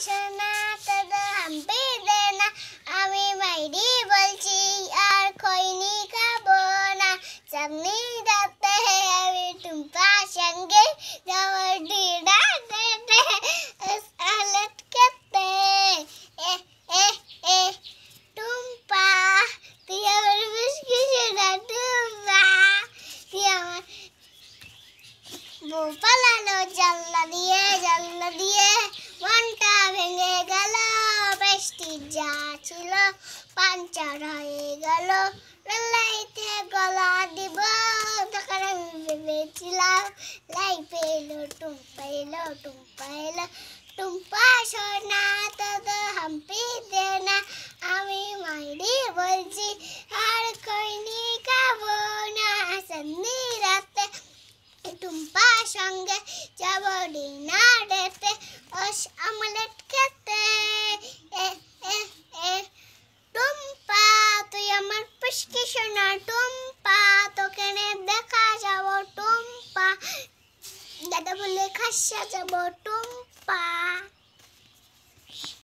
সোনা তোদের হাম্পি দে না, আমি মাইরি বলছি আর খৈনি খাবো না। সামনে রাতে আমি টুম্পা সঙ্গে যাবো ডিনা খেতে, সালাদ খেতে। এ এ এ টুম্পা, তুই আমার মিষ্টি সোনা টুম্পা, তুই আমার বউ পালালো জানলা দিয়ে মনটা ভেঙে গেল। বৃষ্টি যা ছিল পাঞ্চার হয়ে গেল। লাইতে গলা দিব তখন আমি ভেবেছিলাম লাইফে এলো টুম্পা এলো টুম্পা এলো। টুম্পা সোনা তোদের হাম্পি দে না, আমি মাইরি বলছি আর খৈনি খাবো না। সামনে রাতে টুম্পা সঙ্গে যাবো ডিনার ডেতে, অমলেট খেতে। এ এ এ টুম্পা, তুই আমার পুষ্কি সোনা টুম্পা, তোকে দেখা যাবো টুম্পা, দাদা বলে খাসা যাবো টুম্পা।